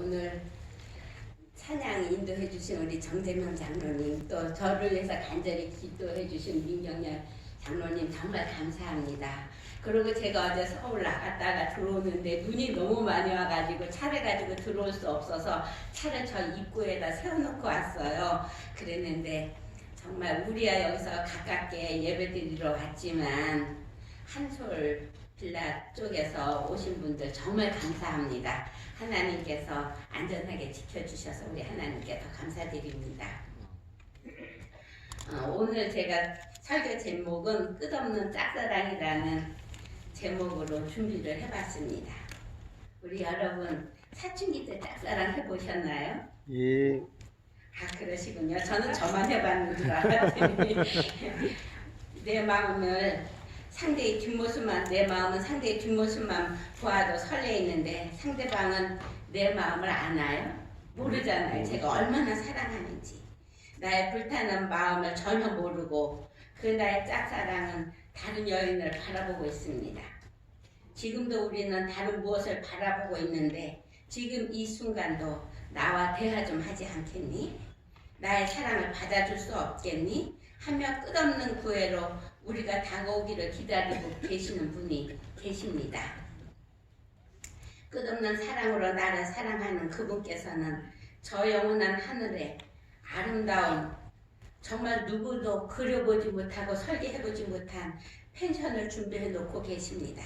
오늘 찬양 인도해 주신 우리 정재명 장로님, 또 저를 위해서 간절히 기도해 주신 민경열 장로님 정말 감사합니다. 그리고 제가 어제 서울 나갔다가 들어오는데 눈이 너무 많이 와가지고 차를 가지고 들어올 수 없어서 차를 저 입구에다 세워놓고 왔어요. 그랬는데 정말 우리야 여기서 가깝게 예배드리러 왔지만 한솔 빌라 쪽에서 오신 분들 정말 감사합니다. 하나님께서 안전하게 지켜주셔서 우리 하나님께 더 감사드립니다. 오늘 제가 설교 제목은 끝없는 짝사랑이라는 제목으로 준비를 해봤습니다. 우리 여러분 사춘기 때 짝사랑 해보셨나요? 예. 그러시군요. 저는 저만 해봤는 줄 알았더니 내 마음을 상대의 뒷모습만, 내 마음은 상대의 뒷모습만 보아도 설레이는데 상대방은 내 마음을 아나요? 모르잖아요. 제가 얼마나 사랑하는지. 나의 불타는 마음을 전혀 모르고 그 나의 짝사랑은 다른 여인을 바라보고 있습니다. 지금도 우리는 다른 무엇을 바라보고 있는데 지금 이 순간도 나와 대화 좀 하지 않겠니? 나의 사랑을 받아줄 수 없겠니? 하며 끝없는 구애로 우리가 다가오기를 기다리고 계시는 분이 계십니다. 끝없는 사랑으로 나를 사랑하는 그분께서는 저 영원한 하늘에 아름다운 정말 누구도 그려보지 못하고 설계해보지 못한 펜션을 준비해 놓고 계십니다.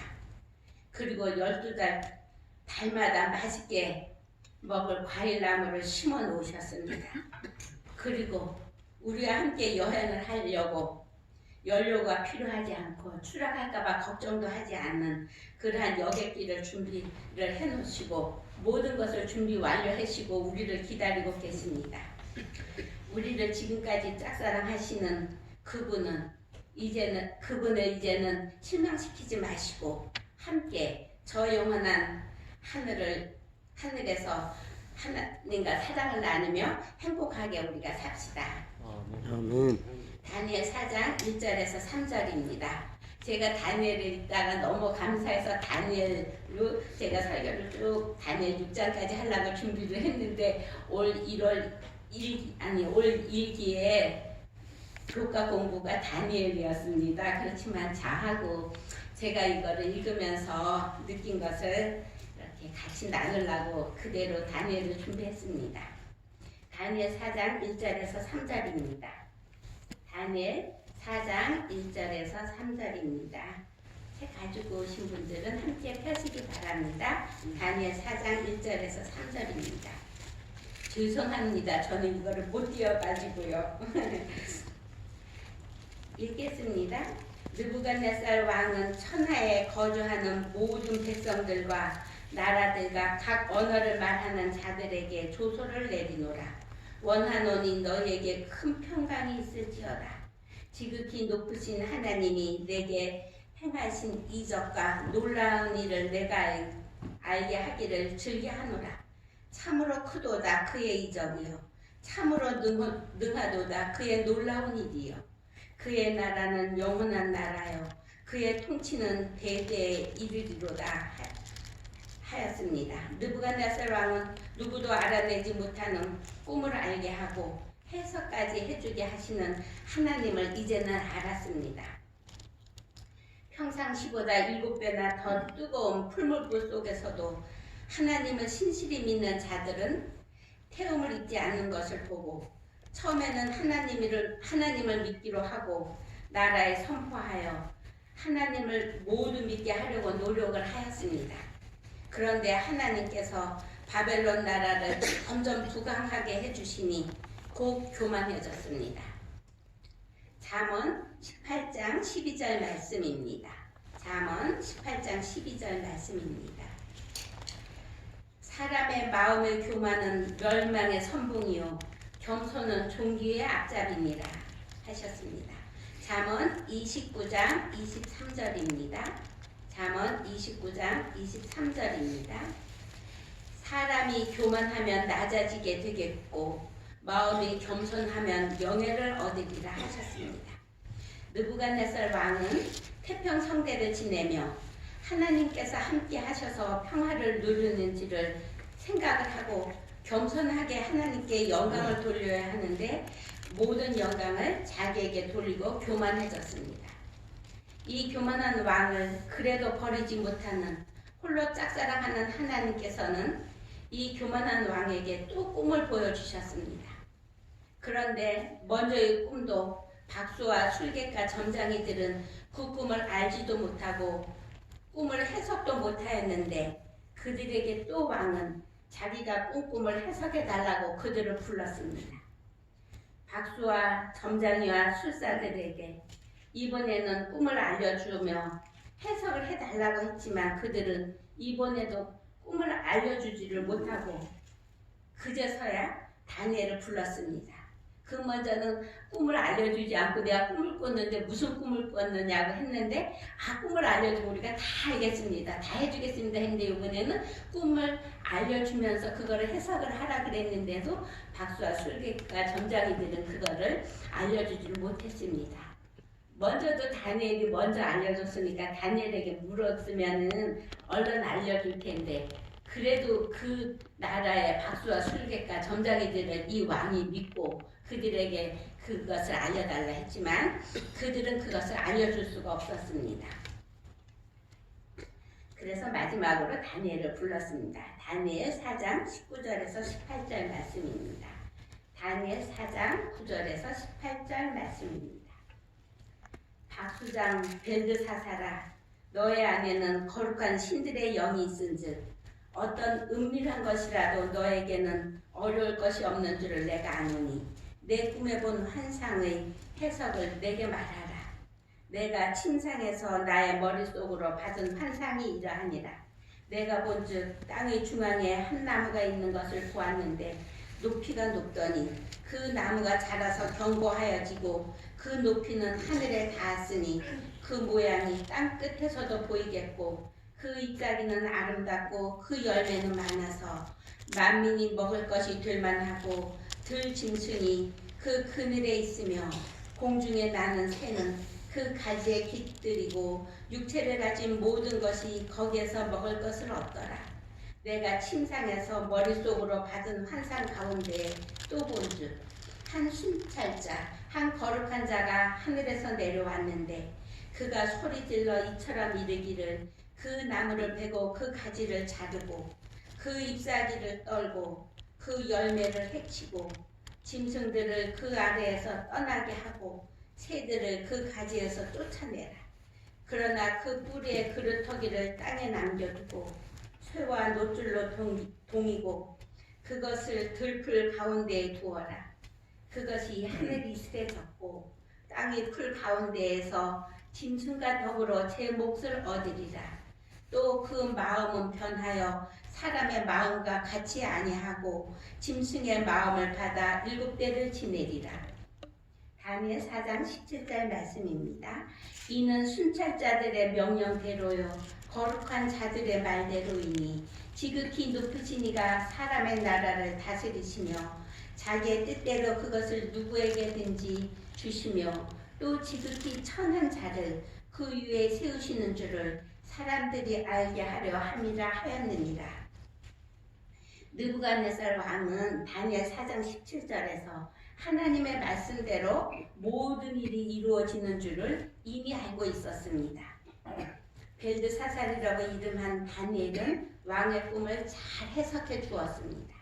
그리고 12달마다 맛있게 먹을 과일나무를 심어 놓으셨습니다. 그리고 우리와 함께 여행을 하려고 연료가 필요하지 않고 추락할까봐 걱정도 하지 않는 그러한 여객기를 준비를 해놓으시고 모든 것을 준비 완료하시고 우리를 기다리고 계십니다. 우리를 지금까지 짝사랑하시는 그분을 이제는 실망시키지 마시고 함께 저 영원한 하늘에서 하나님과 사랑을 나누며 행복하게 우리가 삽시다. 아멘. 다니엘 4장 1절에서 3절입니다. 제가 다니엘을 읽다가 너무 감사해서 다니엘로 제가 설교를 쭉 다니엘 6장까지 하려고 준비를 했는데 올 1기에 교과 공부가 다니엘이었습니다. 그렇지만 자하고 제가 이거를 읽으면서 느낀 것을 이렇게 같이 나누려고 그대로 다니엘을 준비했습니다. 다니엘 4장 1절에서 3절입니다. 다니엘 4장 1절에서 3절입니다. 책 가지고 오신 분들은 함께 펴시기 바랍니다. 다니엘 4장 1절에서 3절입니다. 죄송합니다. 저는 이거를 못 띄워가지고요. 읽겠습니다. 느부갓네살 왕은 천하에 거주하는 모든 백성들과 나라들과 각 언어를 말하는 자들에게 조소를 내리노라. 원하노니 너희에게 큰 평강이 있을지어다. 지극히 높으신 하나님이 내게 행하신 이적과 놀라운 일을 내가 알게 하기를 즐겨하노라. 참으로 크도다 그의 이적이요 참으로 능하도다 그의 놀라운 일이요 그의 나라는 영원한 나라요 그의 통치는 대대에 이르리로다 하였습니다. 느부갓네살 왕은 누구도 알아내지 못하는 꿈을 알게 하고 해석까지 해주게 하시는 하나님을 이제는 알았습니다. 평상시보다 7배나 더 뜨거운 풀물불 속에서도 하나님을 신실히 믿는 자들은 태움을 잊지 않는 것을 보고 처음에는 하나님을 믿기로 하고 나라에 선포하여 하나님을 모두 믿게 하려고 노력을 하였습니다. 그런데 하나님께서 바벨론 나라를 점점 부강하게 해주시니 곧 교만해졌습니다. 잠언 18장 12절 말씀입니다. 잠언 18장 12절 말씀입니다. 사람의 마음의 교만은 멸망의 선봉이요 겸손은 종기의 앞잡이니라 하셨습니다. 잠언 29장 23절입니다. 잠언 29장 23절입니다. 사람이 교만하면 낮아지게 되겠고 마음이 겸손하면 명예를 얻으리라 하셨습니다. 느부갓네살 왕은 태평 성대를 지내며 하나님께서 함께 하셔서 평화를 누리는지를 생각을 하고 겸손하게 하나님께 영광을 돌려야 하는데 모든 영광을 자기에게 돌리고 교만해졌습니다. 이 교만한 왕을 그래도 버리지 못하는 홀로 짝사랑하는 하나님께서는 이 교만한 왕에게 또 꿈을 보여주셨습니다. 그런데 먼저의 꿈도 박수와 술객과 점장이들은 그 꿈을 알지도 못하고 꿈을 해석도 못하였는데 그들에게 또 왕은 자기가 꾼 꿈을 해석해달라고 그들을 불렀습니다. 박수와 점장이와 술사들에게 이번에는 꿈을 알려주며 해석을 해달라고 했지만 그들은 이번에도 꿈을 알려주지를 못하고 그제서야 다니엘을 불렀습니다. 그 먼저는 꿈을 알려주지 않고 내가 꿈을 꿨는데 무슨 꿈을 꿨느냐고 했는데 꿈을 알려주면 우리가 다 알겠습니다. 다 해주겠습니다 했는데 이번에는 꿈을 알려주면서 그거를 해석을 하라 그랬는데도 박수와 술객과 점장이들은 그거를 알려주지를 못했습니다. 먼저도 다니엘이 먼저 알려줬으니까 다니엘에게 물었으면은 얼른 알려줄 텐데 그래도 그 나라의 박수와 술객과 점장이들을 이 왕이 믿고 그들에게 그것을 알려달라 했지만 그들은 그것을 알려줄 수가 없었습니다. 그래서 마지막으로 다니엘을 불렀습니다. 다니엘 4장 19절에서 18절 말씀입니다. 다니엘 4장 9절에서 18절 말씀입니다. 박수장 벨드사사라, 너의 안에는 거룩한 신들의 영이 있은즉 어떤 은밀한 것이라도 너에게는 어려울 것이 없는 줄을 내가 아노니 내 꿈에 본 환상의 해석을 내게 말하라. 내가 침상에서 나의 머릿속으로 받은 환상이 이러하니라. 내가 본즉 땅의 중앙에 한 나무가 있는 것을 보았는데 높이가 높더니 그 나무가 자라서 견고하여지고 그 높이는 하늘에 닿았으니 그 모양이 땅 끝에서도 보이겠고 그 잎사귀는 아름답고 그 열매는 많아서 만민이 먹을 것이 될 만하고 들 짐승이 그 그늘에 있으며 공중에 나는 새는 그 가지에 깃들이고 육체를 가진 모든 것이 거기에서 먹을 것을 얻더라. 내가 침상에서 머릿속으로 받은 환상 가운데 또 본즉 한 순찰자 한 거룩한 자가 하늘에서 내려왔는데 그가 소리질러 이처럼 이르기를 그 나무를 베고 그 가지를 자르고 그 잎사귀를 떨고 그 열매를 해치고 짐승들을 그 아래에서 떠나게 하고 새들을 그 가지에서 쫓아내라. 그러나 그 뿌리의 그루터기를 땅에 남겨두고 쇠와 노줄로 동이고 그것을 들풀 가운데에 두어라. 그것이 하늘 이슬에 젖고 땅의 풀 가운데에서 짐승과 더불어 제 몫을 얻으리라. 또 그 마음은 변하여 사람의 마음과 같이 아니하고 짐승의 마음을 받아 7대를 지내리라. 다니엘 4장 17절 말씀입니다. 이는 순찰자들의 명령대로요 거룩한 자들의 말대로이니 지극히 높으신 이가 사람의 나라를 다스리시며 자기의 뜻대로 그것을 누구에게든지 주시며 또 지극히 천한 자를 그 위에 세우시는 줄을 사람들이 알게 하려 함이라 하였느니라. 느부갓네살 왕은 다니엘 4장 17절에서 하나님의 말씀대로 모든 일이 이루어지는 줄을 이미 알고 있었습니다. 벨드사살이라고 이름한 다니엘은 왕의 꿈을 잘 해석해 주었습니다.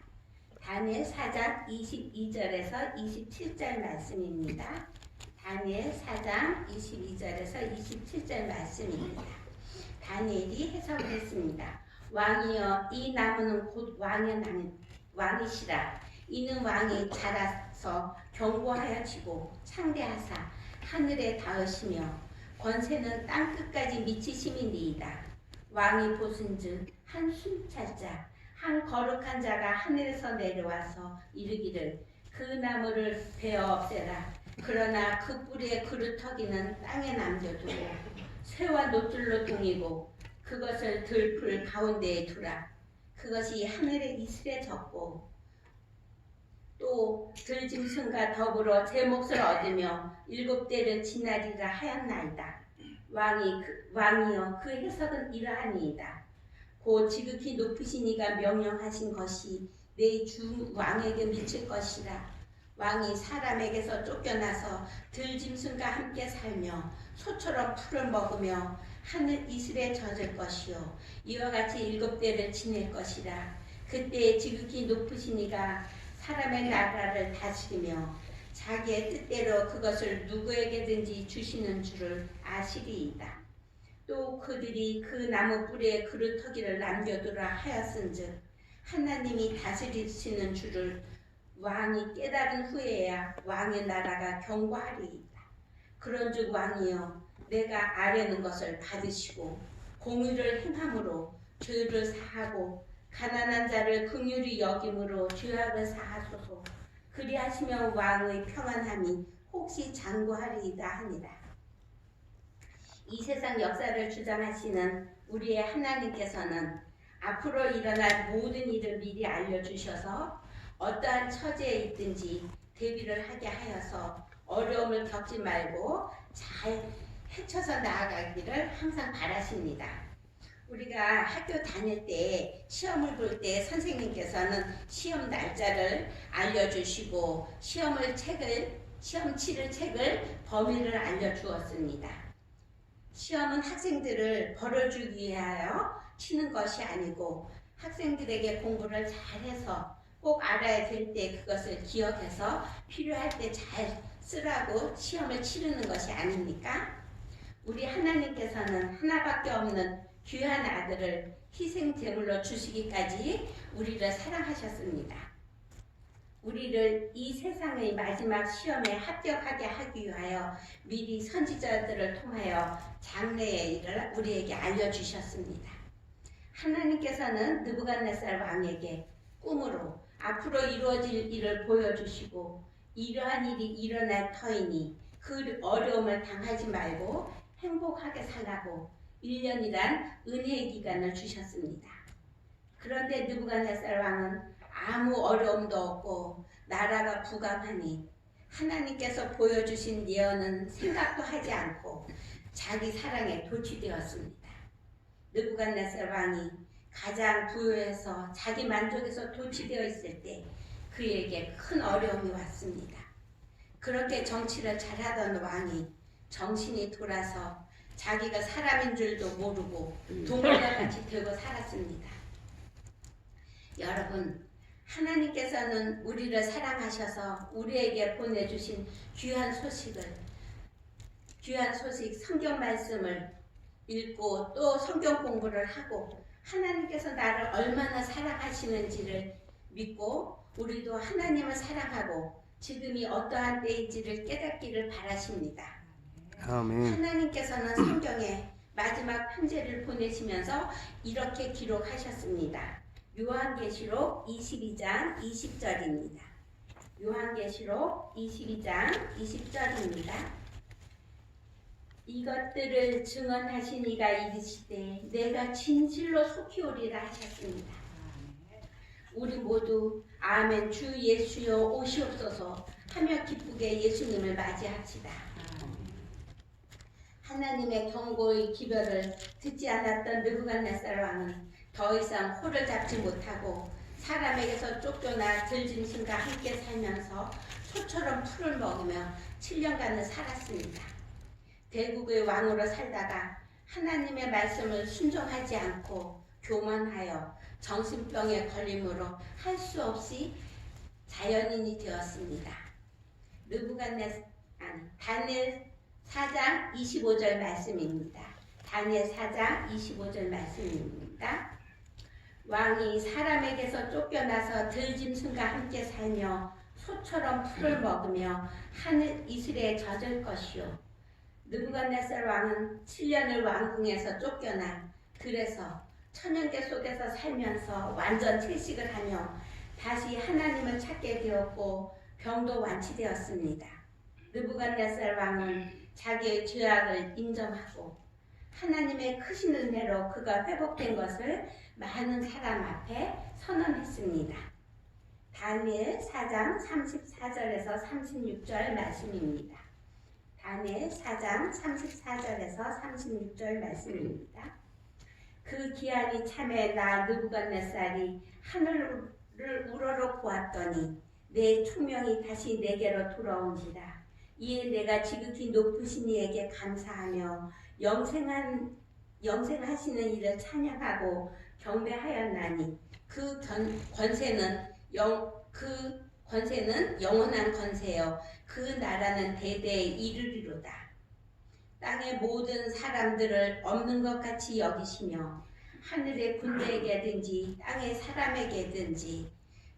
다니엘 4장 22절에서 27절 말씀입니다. 다니엘 4장 22절에서 27절 말씀입니다. 다니엘이 해석을 했습니다. 왕이여 이 나무는 곧 왕이시라. 이는 왕이 자라서 견고하여지고 창대하사 하늘에 닿으시며 권세는 땅 끝까지 미치심이니이다. 왕이 보신즉 한 순찰자 한 거룩한 자가 하늘에서 내려와서 이르기를 그 나무를 베어 없애라. 그러나 그 뿌리의 그루터기는 땅에 남겨두고 쇠와 노줄로 동이고 그것을 들풀 가운데에 두라. 그것이 하늘의 이슬에 젖고 또 들짐승과 더불어 제 몫을 얻으며 7대를 지나리라 하였나이다. 왕이여 그 해석은 이러하니이다. 곧 지극히 높으신 이가 명령하신 것이 내 주 왕에게 미칠 것이라. 왕이 사람에게서 쫓겨나서 들짐승과 함께 살며 소처럼 풀을 먹으며 하늘 이슬에 젖을 것이요 이와 같이 7대를 지낼 것이라. 그때 지극히 높으신 이가 사람의 나라를 다스리며 자기의 뜻대로 그것을 누구에게든지 주시는 줄을 아시리이다. 또 그들이 그 나무 뿌리에 그루터기를 남겨두라 하였은즉 하나님이 다스리시는 줄을 왕이 깨달은 후에야 왕의 나라가 경고하리이다. 그런즉 왕이여 내가 아뢰는 것을 받으시고 공의를 행함으로 죄를 사하고 가난한 자를 긍휼히 여김으로 죄악을 사하소서. 그리하시면 왕의 평안함이 혹시 장구하리이다 하니라. 이 세상 역사를 주장하시는 우리의 하나님께서는 앞으로 일어날 모든 일을 미리 알려주셔서 어떠한 처지에 있든지 대비를 하게 하여서 어려움을 겪지 말고 잘 헤쳐서 나아가기를 항상 바라십니다. 우리가 학교 다닐 때 시험을 볼 때 선생님께서는 시험 날짜를 알려주시고 시험 치를 책을 범위를 알려주었습니다. 시험은 학생들을 벌을 주기 위하여 치는 것이 아니고 학생들에게 공부를 잘해서 꼭 알아야 될 때 그것을 기억해서 필요할 때 잘 쓰라고 시험을 치르는 것이 아닙니까? 우리 하나님께서는 하나밖에 없는 귀한 아들을 희생 제물로 주시기까지 우리를 사랑하셨습니다. 우리를 이 세상의 마지막 시험에 합격하게 하기 위하여 미리 선지자들을 통하여 장래의 일을 우리에게 알려주셨습니다. 하나님께서는 느부갓네살 왕에게 꿈으로 앞으로 이루어질 일을 보여주시고 이러한 일이 일어날 터이니 그 어려움을 당하지 말고 행복하게 살라고 1년이란 은혜의 기간을 주셨습니다. 그런데 느부갓네살 왕은 아무 어려움도 없고 나라가 부강하니 하나님께서 보여주신 예언은 생각도 하지 않고 자기 사랑에 도취되었습니다. 느부갓네살 왕이 가장 부유해서 자기 만족에서 도취되어 있을 때 그에게 큰 어려움이 왔습니다. 그렇게 정치를 잘하던 왕이 정신이 돌아서 자기가 사람인 줄도 모르고 동물과 같이 되고 살았습니다. 여러분, 하나님께서는 우리를 사랑하셔서 우리에게 보내주신 귀한 소식 성경 말씀을 읽고 또 성경 공부를 하고 하나님께서 나를 얼마나 사랑하시는지를 믿고 우리도 하나님을 사랑하고 지금이 어떠한 때인지를 깨닫기를 바라십니다. 아멘. 하나님께서는 성경에 마지막 편지를 보내시면서 이렇게 기록하셨습니다. 요한계시록 22장 20절입니다. 요한계시록 22장 20절입니다. 이것들을 증언하신 이가 이르시되 내가 진실로 속히 오리라 하셨습니다. 우리 모두 아멘 주 예수여 오시옵소서 하며 기쁘게 예수님을 맞이합시다. 하나님의 경고의 기별을 듣지 않았던 느부갓네살 왕은 더 이상 호를 잡지 못하고 사람에게서 쫓겨나 들짐승과 함께 살면서 소처럼 풀을 먹으며 7년간을 살았습니다. 대국의 왕으로 살다가 하나님의 말씀을 순종하지 않고 교만하여 정신병에 걸림으로 할 수 없이 자연인이 되었습니다. 다니엘 4장 25절 말씀입니다. 다니엘 4장 25절 말씀입니다. 왕이 사람에게서 쫓겨나서 들짐승과 함께 살며 소처럼 풀을 먹으며 하늘 이슬에 젖을 것이요. 느부갓네살 왕은 7년을 왕궁에서 쫓겨나 그래서 천연계 속에서 살면서 완전 채식을 하며 다시 하나님을 찾게 되었고 병도 완치되었습니다. 느부갓네살 왕은 자기의 죄악을 인정하고 하나님의 크신 은혜로 그가 회복된 것을 많은 사람 앞에 선언했습니다. 다니엘 4장 34절에서 36절 말씀입니다. 다니엘 4장 34절에서 36절 말씀입니다. 그 기한이 참에 나 느부갓네살이 하늘을 우러러 보았더니 내 총명이 다시 내게로 돌아온지라. 이에 내가 지극히 높으신 이에게 감사하며 영생하시는 이를 찬양하고 경배하였나니 그 권세는 영원한 권세요 그 나라는 대대에 이르리로다. 땅의 모든 사람들을 없는 것 같이 여기시며 하늘의 군대에게든지 땅의 사람에게든지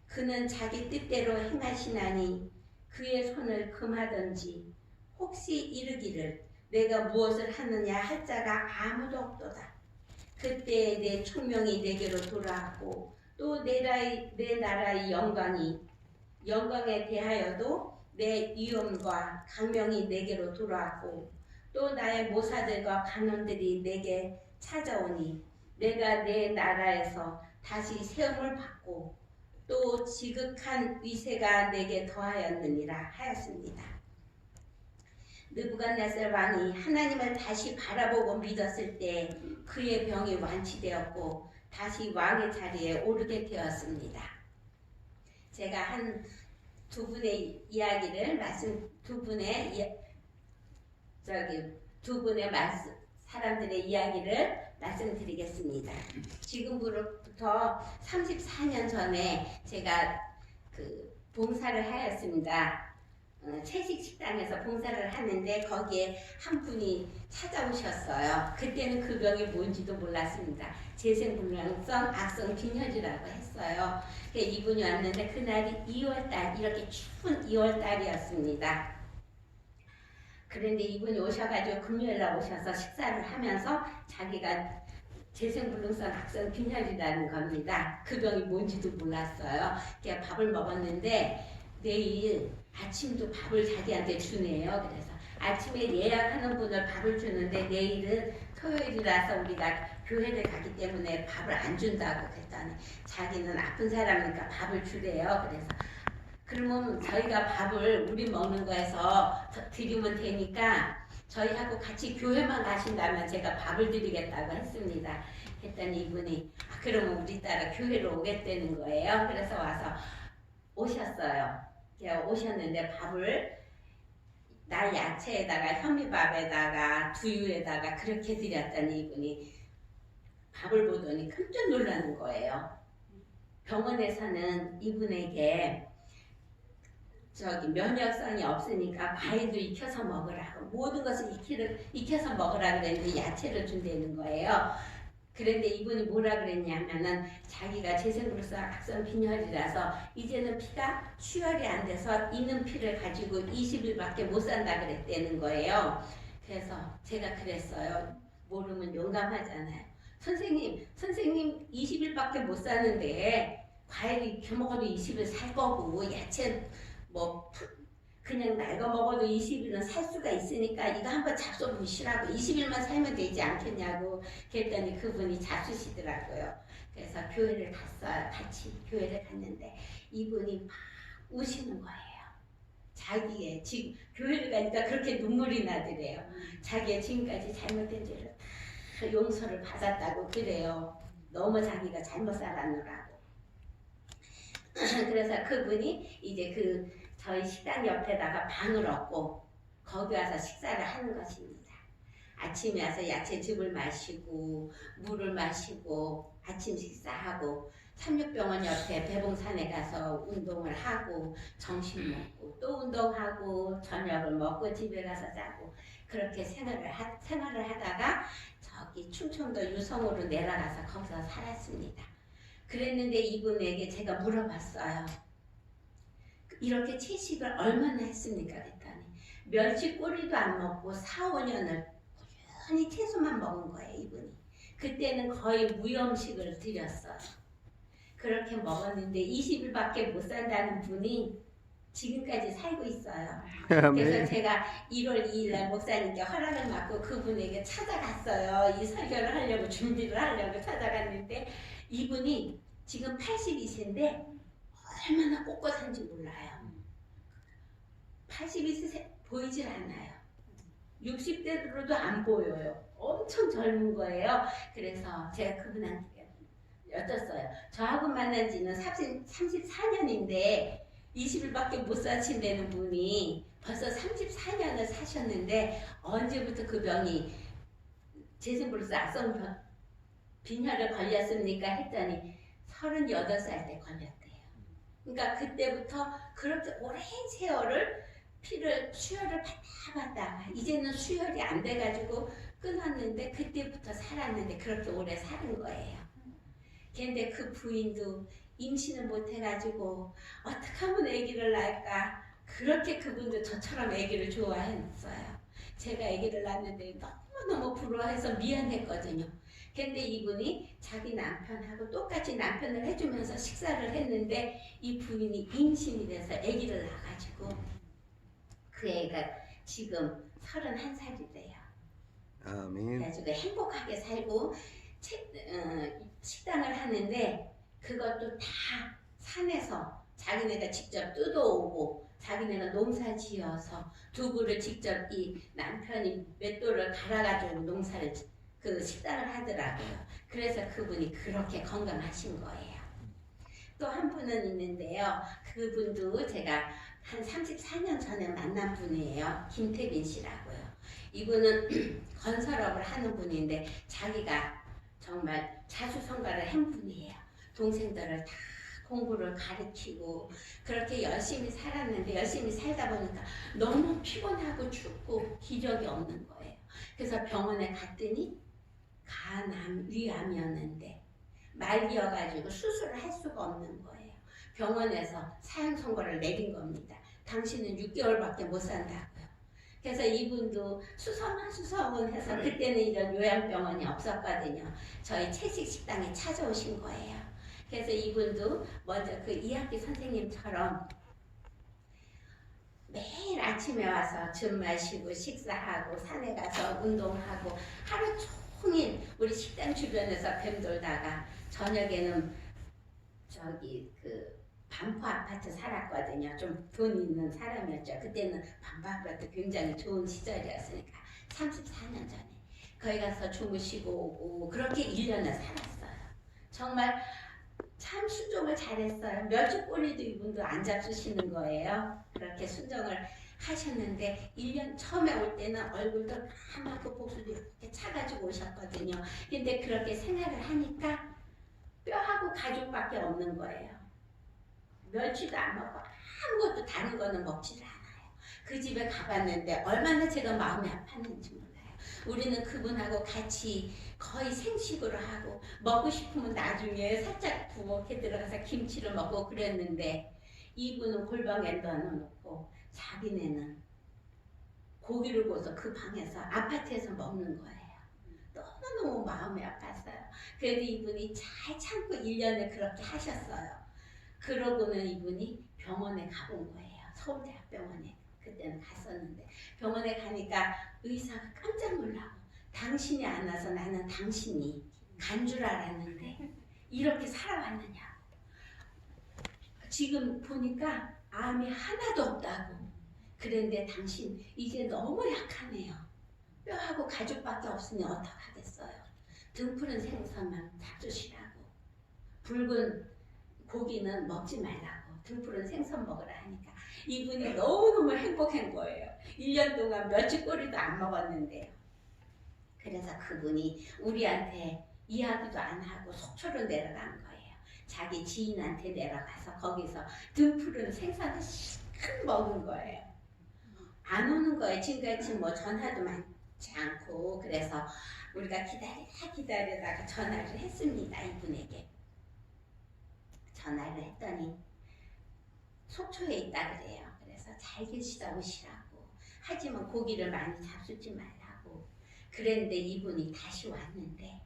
그는 자기 뜻대로 행하시나니 그의 손을 금하든지 혹시 이르기를 내가 무엇을 하느냐 할 자가 아무도 없도다. 그때 내 총명이 내게로 돌아왔고 또 내 나라의 영광에 대하여도 내 위엄과 강명이 내게로 돌아왔고 또 나의 모사들과 간원들이 내게 찾아오니 내가 내 나라에서 다시 세움을 받고 또 지극한 위세가 내게 더하였느니라 하였습니다. 느부갓네살 왕이 하나님을 다시 바라보고 믿었을 때 그의 병이 완치되었고 다시 왕의 자리에 오르게 되었습니다. 제가 한 두 분의 이야기를 사람들의 이야기를 말씀드리겠습니다. 지금부터 34년 전에 제가 봉사를 하였습니다. 채식 식당에서 봉사를 하는데 거기에 한 분이 찾아오셨어요. 그때는 그 병이 뭔지도 몰랐습니다. 재생불량성 악성 빈혈이라고 했어요. 이분이 왔는데 그날이 2월달, 이렇게 추운 2월달이었습니다. 그런데 이분이 오셔가지고 금요일날 오셔서 식사를 하면서 자기가 재생불능성 악성 빈혈이라는 겁니다. 그 병이 뭔지도 몰랐어요. 밥을 먹었는데 내일 아침도 밥을 자기한테 주네요. 그래서 아침에 예약하는 분을 밥을 주는데 내일은 토요일이라서 우리가 교회를 가기 때문에 밥을 안 준다고 그랬더니 자기는 아픈 사람이니까 밥을 주래요. 그래서 그러면 저희가 밥을 우리 먹는 거에서 드리면 되니까 저희하고 같이 교회만 가신다면 제가 밥을 드리겠다고 했습니다. 했더니 이분이 그러면 우리 따라 교회로 오겠다는 거예요. 그래서 와서 오셨어요. 오셨는데 밥을 날 야채에다가 현미밥에다가 두유에다가 그렇게 드렸더니 이분이 밥을 보더니 깜짝 놀라는 거예요. 병원에서는 이분에게 면역성이 없으니까 과일도 익혀서 먹으라고 모든 것을 익혀서 먹으라고 그랬는데 야채를 준다는 거예요. 그런데 이분이 뭐라 그랬냐면은 자기가 재생불능성 악성 빈혈이라서 이제는 피가 수혈이 안 돼서 있는 피를 가지고 20일밖에 못 산다 그랬다는 거예요. 그래서 제가 그랬어요. 모르면 용감하잖아요. 선생님 20일밖에 못 사는데 과일 익혀 먹어도 20일 살 거고 야채 그냥 날거 먹어도 20일은 살 수가 있으니까 이거 한번 잡숴보시라고 20일만 살면 되지 않겠냐고 그랬더니 그분이 잡수시더라고요. 그래서 교회를 갔어요. 같이 교회를 갔는데 이분이 막 우시는 거예요. 자기의 지금 교회를 가니까 그렇게 눈물이 나더래요. 자기의 지금까지 잘못된 죄를 다 용서를 받았다고 그래요. 너무 자기가 잘못 살았느라고. 그래서 그분이 이제 저희 식당 옆에다가 방을 얻고 거기 와서 식사를 하는 것입니다. 아침에 와서 야채즙을 마시고 물을 마시고 아침 식사하고 삼육병원 옆에 배봉산에 가서 운동을 하고 점심 먹고 또 운동하고 저녁을 먹고 집에 가서 자고 그렇게 생활을 하다가 저기 충청도 유성으로 내려가서 거기서 살았습니다. 그랬는데 이분에게 제가 물어봤어요. 이렇게 채식을 얼마나 했습니까? 그랬더니 멸치 꼬리도 안 먹고 4, 5년을 꾸준히 채소만 먹은 거예요. 이분이. 그때는 거의 무염식을 드렸어요. 그렇게 먹었는데 20일밖에 못 산다는 분이 지금까지 살고 있어요. 그래서 제가 1월 2일날 목사님께 허락을 받고 그분에게 찾아갔어요. 이 설교를 하려고 준비를 하려고 찾아갔는데 이분이 지금 80이신데 얼마나 꼿꼿한지 몰라요. 82세 보이질 않아요. 60대로도 안 보여요. 엄청 젊은 거예요. 그래서 제가 그분한테 여쭸어요. 저하고 만난 지는 34년인데 20일밖에 못 사신다는 분이 벌써 34년을 사셨는데 언제부터 그 병이 제생부로서 악성 빈혈을 걸렸습니까? 했더니 38살 때 걸렸대요. 그러니까 그때부터 그렇게 오랜 세월을 수혈을 받다 이제는 수혈이 안 돼가지고 끊었는데 그때부터 살았는데 그렇게 오래 사는 거예요. 근데 그 부인도 임신을 못 해가지고 어떻게 하면 아기를 낳을까 그렇게 그분도 저처럼 아기를 좋아했어요. 제가 아기를 낳았는데 너무너무 부러워해서 미안했거든요. 근데 이분이 자기 남편하고 똑같이 남편을 해주면서 식사를 했는데 이 부인이 임신이 돼서 아기를 낳아가지고 그 애가 지금 31살이래요. 아멘. 그래가지고 행복하게 살고 식당을 하는데 그것도 다 산에서 자기네가 직접 뜯어오고 자기네가 농사 지어서 두부를 직접 이 남편이 맷돌을 갈아가지고 농사를 그 식당을 하더라고요. 그래서 그분이 그렇게 건강하신 거예요. 또 한 분은 있는데요. 그분도 제가 한 34년 전에 만난 분이에요. 김태빈 씨라고요. 이분은 건설업을 하는 분인데 자기가 정말 자수성가를 한 분이에요. 동생들을 다 공부를 가르치고 그렇게 열심히 살았는데 열심히 살다 보니까 너무 피곤하고 춥고 기력이 없는 거예요. 그래서 병원에 갔더니 위암이었는데 말기여가지고 수술을 할 수가 없는 거예요. 병원에서 사형 선고를 내린 겁니다. 당신은 6개월밖에 못 산다고요. 그래서 이분도 수소문 해서 그때는 이런 요양병원이 없었거든요. 저희 채식 식당에 찾아오신 거예요. 그래서 이분도 먼저 그 2학기 선생님처럼 매일 아침에 와서 즙 마시고 식사하고 산에 가서 운동하고 하루 종일 우리 식당 주변에서 뱀돌다가 저녁에는 저기 그 반포 아파트 살았거든요. 좀 돈 있는 사람이었죠. 그때는 반포 아파트 굉장히 좋은 시절이었으니까 34년 전에 거기 가서 주무시고 오고 그렇게 1년을 살았어요. 정말 참 순종을 잘했어요. 멸치꼬리도 이분도 안 잡수시는 거예요. 그렇게 순종을 하셨는데 1년 처음에 올 때는 얼굴도 까맣고 복수도 이렇게 차가지고 오셨거든요. 근데 그렇게 생활을 하니까 뼈하고 가죽밖에 없는 거예요. 멸치도 안 먹고 아무것도 다른 거는 먹지를 않아요. 그 집에 가봤는데 얼마나 제가 마음이 아팠는지 몰라요. 우리는 그분하고 같이 거의 생식으로 하고 먹고 싶으면 나중에 살짝 부엌에 들어가서 김치를 먹고 그랬는데 이분은 골방에 넣어놓고 자기네는 고기를 구워서 그 방에서 아파트에서 먹는 거예요. 너무너무 마음이 아팠어요. 그래도 이분이 잘 참고 1년을 그렇게 하셨어요. 그러고는 이분이 병원에 가본 거예요. 서울대학병원에. 그때는 갔었는데 병원에 가니까 의사가 깜짝 놀라고 당신이 안 와서 나는 당신이 간 줄 알았는데 이렇게 살아왔느냐. 지금 보니까 암이 하나도 없다고. 그런데 당신 이제 너무 약하네요. 뼈하고 가죽밖에 없으니 어떡하겠어요. 등푸른 생선만 잡수시라고. 붉은 고기는 먹지 말라고. 등푸른 생선 먹으라 하니까 이분이 너무너무 행복한 거예요. 1년 동안 멸치꼬리도 안 먹었는데요. 그래서 그분이 우리한테 이야기도 안 하고 속초로 내려간 거예요. 자기 지인한테 내려가서 거기서 등푸른 생선을 실컷 먹은 거예요. 안 오는 거예요. 지금까지 뭐 전화도 많지 않고. 그래서 우리가 기다리다가 전화를 했습니다. 이분에게. 전화를 했더니 속초에 있다 그래요. 그래서 잘 계시다 오시라고. 하지만 고기를 많이 잡수지 말라고. 그랬는데 이분이 다시 왔는데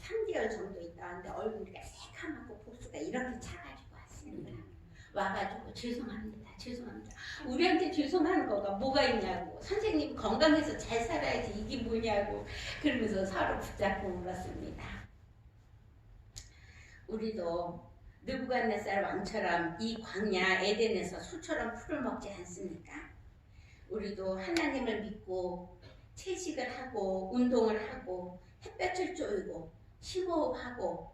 3개월 정도 있다 왔는데 얼굴이 새카맣고 복수가 이렇게 차가지고 왔습니다. 와가지고 죄송합니다. 우리한테 죄송한 거가 뭐가 있냐고. 선생님 건강해서 잘 살아야지 이게 뭐냐고. 그러면서 서로 붙잡고 울었습니다. 우리도 느부갓네살 왕처럼 이 광야 에덴에서 소처럼 풀을 먹지 않습니까? 우리도 하나님을 믿고 채식을 하고 운동을 하고 햇볕을 쬐고 심호흡하고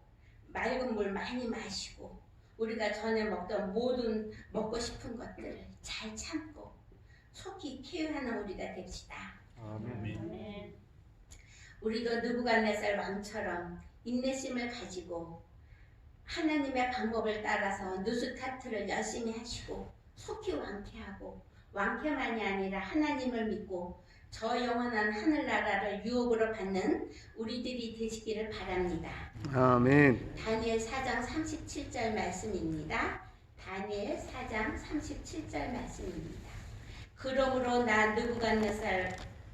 맑은 물 많이 마시고 우리가 전에 먹던 모든 먹고 싶은 것들을 잘 참고 속히 쾌유하는 우리가 됩시다. 아멘. 우리도 느부갓네살 왕처럼 인내심을 가지고 하나님의 방법을 따라서 누스타트를 열심히 하시고 속히 왕쾌하고 왕쾌만이 아니라 하나님을 믿고 저 영원한 하늘나라를 유업으로 받는 우리들이 되시기를 바랍니다. 아멘. 다니엘 4장 37절 말씀입니다. 다니엘 4장 37절 말씀입니다. 그러므로 나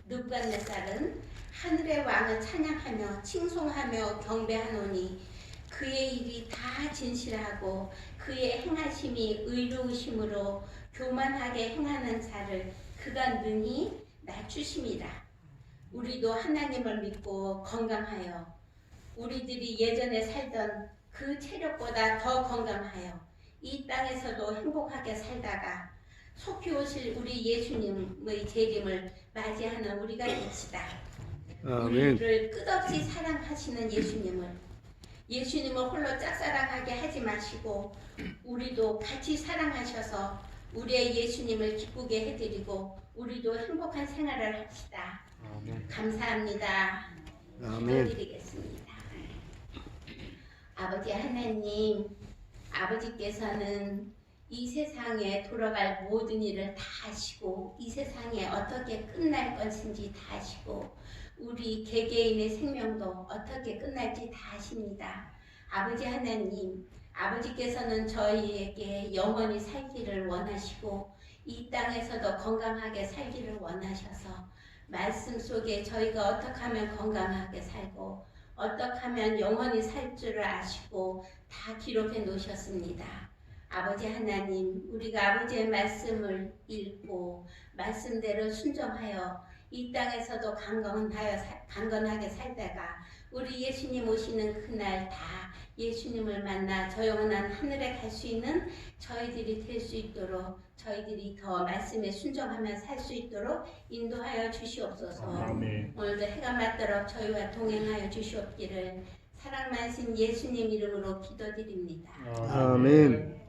느부갓네살은 하늘의 왕을 찬양하며 칭송하며 경배하노니 그의 일이 다 진실하고 그의 행하심이 의로우심으로 교만하게 행하는 자를 그가 능히 낮추심이라. 우리도 하나님을 믿고 건강하여 우리들이 예전에 살던 그 체력보다 더 건강하여 이 땅에서도 행복하게 살다가 속히 오실 우리 예수님의 재림을 맞이하는 우리가 됩시다. 아멘. 우리를 끝없이 사랑하시는 예수님을 홀로 짝사랑하게 하지 마시고 우리도 같이 사랑하셔서 우리의 예수님을 기쁘게 해드리고 우리도 행복한 생활을 합시다. 아멘. 감사합니다. 아멘. 기도드리겠습니다. 아버지 하나님, 아버지께서는 이 세상에 돌아갈 모든 일을 다 아시고 이 세상에 어떻게 끝날 것인지 다 아시고 우리 개개인의 생명도 어떻게 끝날지 다 아십니다. 아버지 하나님, 아버지께서는 저희에게 영원히 살기를 원하시고 이 땅에서도 건강하게 살기를 원하셔서 말씀 속에 저희가 어떻게 하면 건강하게 살고 어떻게 하면 영원히 살 줄을 아시고 다 기록해 놓으셨습니다. 아버지 하나님, 우리가 아버지의 말씀을 읽고 말씀대로 순종하여 이 땅에서도 강건하게 살다가 우리 예수님 오시는 그날 다 예수님을 만나 저 영원한 하늘에 갈 수 있는 저희들이 될 수 있도록 저희들이 더 말씀에 순종하며 살 수 있도록 인도하여 주시옵소서. 아멘. 오늘도 해가 맞도록 저희와 동행하여 주시옵기를 사랑 많으신 예수님 이름으로 기도드립니다. 아멘.